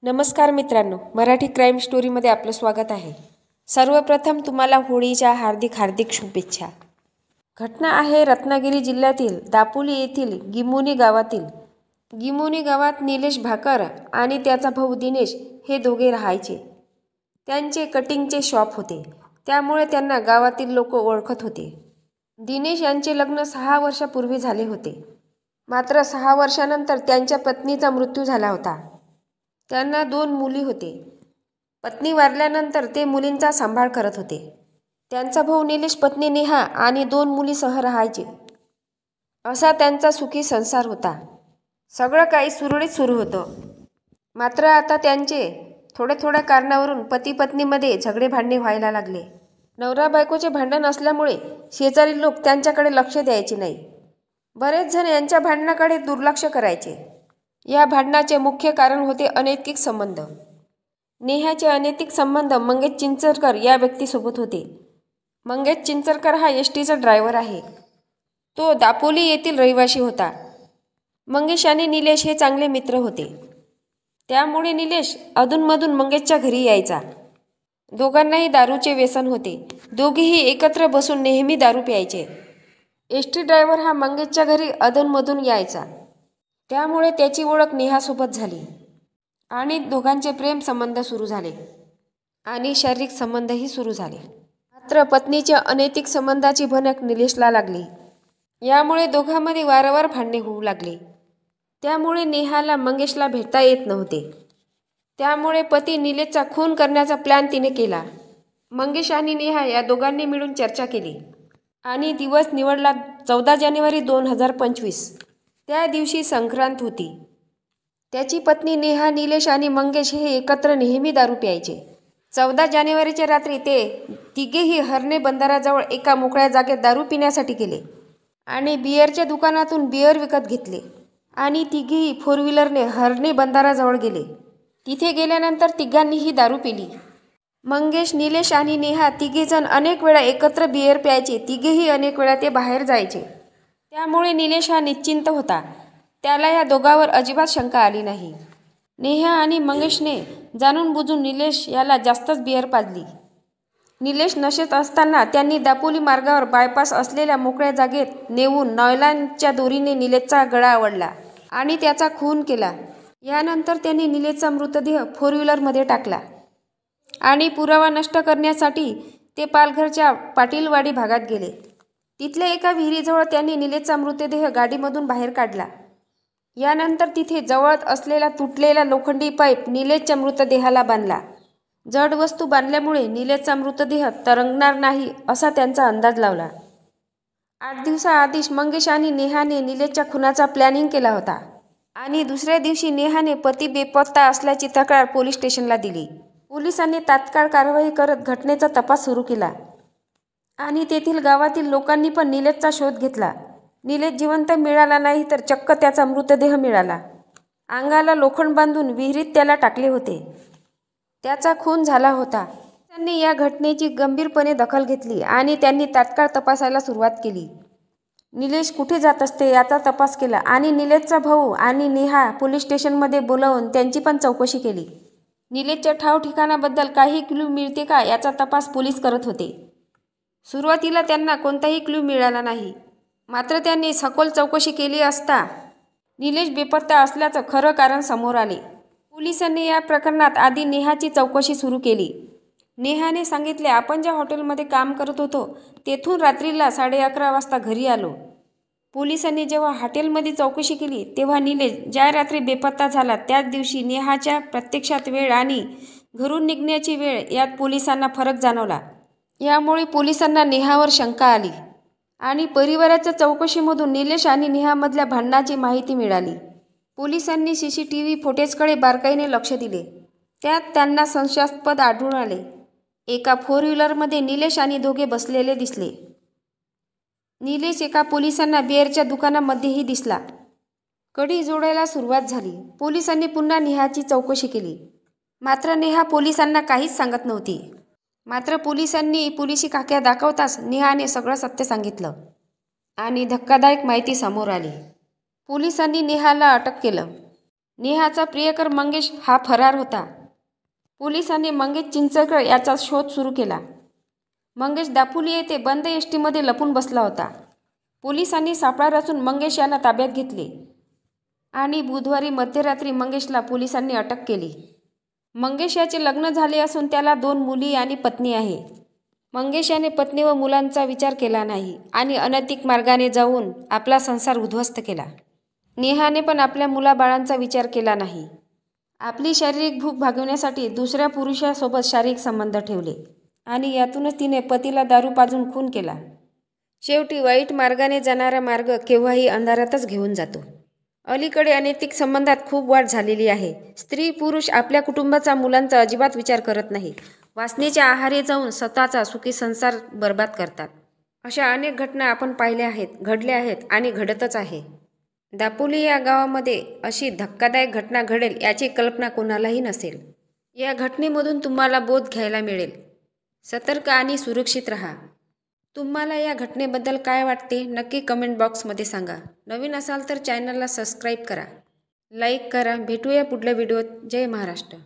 नमस्कार मित्रांनो, मराठी क्राईम स्टोरीमध्ये आपलं स्वागत आहे। सर्वप्रथम तुम्हाला होळीच्या हार्दिक शुभेच्छा। घटना आहे रत्नागिरी जिल्ह्यातील दापोली येथील गिमोनी गावातील। गिमोनी गावात निलेश भाकर आणि त्याचा भाऊ दिनेश हे दोघे राहायचे। त्यांचे कटिंगचे शॉप होते, त्यामुळे त्यांना गावातील लोक ओळखत होते। दिनेश यांचे लग्न 6 वर्षापूर्वी झाले होते, मात्र 6 वर्षानंतर त्यांच्या पत्नीचा मृत्यू झाला होता। त्यांना 2 मुली होते। पत्नी वारल्यानंतर ते मुलींचा सांभाळ करत होते। त्यांचा भाऊ निलेश पत्नी नेहा आणि 2 मुलीसह राहायचे। असा त्यांचा सुखी संसार होता। सगळं काही सुरळीत सुरू होतं। मात्र आता त्यांचे थोड्या कारणावरून पती पत्नीमध्ये झगडे भांडणे व्हायला लागले। नवरा बायकोचे भांडण असल्यामुळे शेजारी लोक त्यांच्याकडे लक्ष द्यायचे नाही। बरेच जण यांच्या भांडणाकडे दुर्लक्ष करायचे। या भांडणाचे मुख्य कारण होते अनैतिक संबंध। नेहाचे अनैतिक संबंध मंगेश चिंचरकर या व्यक्तीसोबत होते। मंगेश चिंचरकर हा एसटीचा ड्रायव्हर आहे। तो दापोली येथील रहिवासी होता। मंगेश आणि निलेश हे चांगले मित्र होते, त्यामुळे निलेश अधूनमधून मंगेशच्या घरी यायचा। दोघांनाही दारूचे व्यसन होते। दोघेही एकत्र बसून नेहमी दारू प्यायचे। एसटी ड्रायव्हर हा मंगेशच्या घरी अधूनमधून यायचा, त्यामुळे त्याची ओळख नेहासोबत झाली आणि दोघांचे प्रेम संबंध सुरू झाले आणि शारीरिक संबंधही सुरू झाले। मात्र पत्नीच्या अनैतिक संबंधाची भनक निलेशला लागली। यामुळे दोघांमध्ये वारंवार भांडणे होऊ लागले। त्यामुळे नेहाला मंगेशला भेटता येत नव्हते। त्यामुळे पती निलेशचा खून करण्याचा प्लॅन तिने केला। मंगेश आणि नेहा या दोघांनी मिळून चर्चा केली आणि दिवस निवडला 14 जानेवारी 2025। त्या दिवशी संक्रांत होती। त्याची पत्नी नेहा, निलेश आणि मंगेश हे एकत्र नेहमी दारू प्यायचे। 14 जानेवारीच्या रात्री ते तिघेही हर्णे बंधाराजवळ एका मोकळ्या जागेत दारू पिण्यासाठी गेले आणि बिअरच्या दुकानातून बिअर विकत घेतले आणि तिघेही 4 व्हीलरने हर्णे बंधाराजवळ गेले। तिथे गेल्यानंतर तिघांनीही दारू पिली। मंगेश, निलेश आणि नेहा तिघेजण अनेक वेळा एकत्र बिअर प्यायचे। तिघेही अनेक वेळा ते बाहेर जायचे, त्यामुळे निलेश हा निश्चिंत होता। त्याला या दोघांवर अजिबात शंका आली नाही। नेहा आणि मंगेशने जाणून बुजून निलेश याला जास्तच बिअर पाजली। निलेश नशेत असताना त्यांनी दापोली मार्गावर बायपास असलेल्या मोकळ्या जागेत नेऊन नायलॉनच्या दोरीने निलेशचा गळा आवळला आणि त्याचा खून केला। यानंतर त्यांनी निलेशचा मृतदेह 4 व्हीलरमध्ये टाकला आणि पुरावा नष्ट करण्यासाठी ते पालघरच्या पाटीलवाडी भागात गेले। तिथल्या एका विहिरीजवळ त्यांनी निलेशचा मृतदेह गाडीमधून बाहेर काढला। यानंतर तिथे जवळच असलेला तुटलेला लोखंडी पाईप निलेशच्या मृतदेहाला बांधला। जड वस्तू बांधल्यामुळे निलेशचा मृतदेह तरंगणार नाही असा त्यांचा अंदाज लावला। 8 दिवसाआधीच मंगेश आणि नेहाने निलेशच्या खुनाचा प्लॅनिंग केला होता आणि दुसऱ्या दिवशी नेहाने पती बेपत्ता असल्याची तक्रार पोलीस स्टेशनला दिली। पोलिसांनी तात्काळ कारवाई करत घटनेचा तपास सुरू केला आणि तेथील गावातील लोकांनी पण निलेशचा शोध घेतला। निलेश जिवंत मिळाला नाही तर चक्क त्याचा मृतदेह मिळाला। अंगाला लोखंड बांधून विहिरीत त्याला टाकले होते। त्याचा खून झाला होता। त्यांनी या घटनेची गंभीरपणे दखल घेतली आणि त्यांनी तात्काळ तपासायला सुरुवात केली। निलेश कुठे जात असते याचा तपास केला आणि निलेशचा भाऊ आणि नेहा पोलीस स्टेशनमध्ये बोलावून त्यांची पण चौकशी केली। निलेशच्या ठाव ठिकाणाबद्दल काही क्लू मिळते का याचा तपास पोलीस करत होते। सुरुवातीला त्यांना कोणताही क्लू मिळाला नाही, मात्र त्यांनी सखोल चौकशी केली असता निलेश बेपत्ता असल्याचं खरं कारण समोर आले। पोलिसांनी या प्रकरणात आधी नेहाची चौकशी सुरू केली। नेहाने सांगितले, आपण ज्या हॉटेलमध्ये काम करत होतो तेथून रात्रीला 11:30 वाजता घरी आलो। पोलिसांनी जेव्हा हॉटेलमध्ये चौकशी केली तेव्हा निलेश ज्या रात्री बेपत्ता झाला त्याच दिवशी नेहाच्या प्रत्यक्षात वेळ आणि घरून निघण्याची वेळ यात पोलिसांना फरक जाणवला। यामुळे पोलिसांना नेहावर शंका आली आणि परिवाराच्या चौकशीमधून निलेश आणि नेहामधल्या भांडणाची माहिती मिळाली। पोलिसांनी CCTV फुटेजकडे बारकाईने लक्ष दिले। त्यात त्यांना संशयास्पद आढळून आले। एका 4 व्हीलरमध्ये निलेश आणि दोघे बसलेले दिसले। निलेश एका पोलिसांना बिअरच्या दुकानामध्येही दिसला। कडी जोडायला सुरुवात झाली। पोलिसांनी पुन्हा नेहाची चौकशी केली, मात्र नेहा पोलिसांना काहीच सांगत नव्हती। मात्र पोलिसांनी पोलिसी खाक्या दाखवताच नेहाने सगळं सत्य सांगितलं आणि धक्कादायक माहिती समोर आली। पोलिसांनी नेहाला अटक केलं नेहाचा प्रियकर मंगेश हा फरार होता. पोलिसांनी मंगेश चिंचकर याचा शोध सुरू केला. मंगेश दापोली येथे बंद एसटीमध्ये लपून बसला होता. पोलिसांनी सापळा रचून मंगेश यांना ताब्यात घेतले आणि बुधवारी मध्यरात्री मंगेशला पोलिसांनी अटक केली. मंगेश याचे लग्न झाले असून त्याला 2 मुली आणि पत्नी आहे. मंगेश याने पत्नी व मुलांचा विचार केला नाही आणि अनैतिक मार्गाने जाऊन आपला संसार उद्ध्वस्त केला. नेहाने पण आपल्या मुलाबाळांचा विचार केला नाही. आपली शारीरिक भूक भागवण्यासाठी दुसऱ्या पुरुषासोबत शारीरिक संबंध ठेवले आणि यातूनच तिने पतीला दारू पाजून खून केला. शेवटी वाईट मार्गाने जाणारा मार्ग केव्हाही अंधारातच घेऊन जातो. अलीकडे अनैतिक संबंधात खूप वाढ झालेली आहे. स्त्री पुरुष आपल्या कुटुंबाचा मुलांचा अजिबात विचार करत नाही. वासनेच्या आहारी जाऊन स्वतःचा सुखी संसार बर्बाद करतात. अशा अनेक घटना आपण पाहिल्या आहेत, घडल्या आहेत आणि घडतच आहे. दापोली या गावामध्ये अशी धक्कादायक घटना घडेल याची कल्पना कोणालाही नसेल. या घटनेमधून तुम्हाला बोध घ्यायला मिळेल. सतर्क आणि सुरक्षित राहा. तुम्हाला या घटनेबद्दल काय वाटते नक्की कमेंट बॉक्समध्ये सांगा. नवीन असाल तर चॅनलला सबस्क्राईब करा, लाईक करा. भेटूया पुढल्या व्हिडिओत. जय महाराष्ट्र.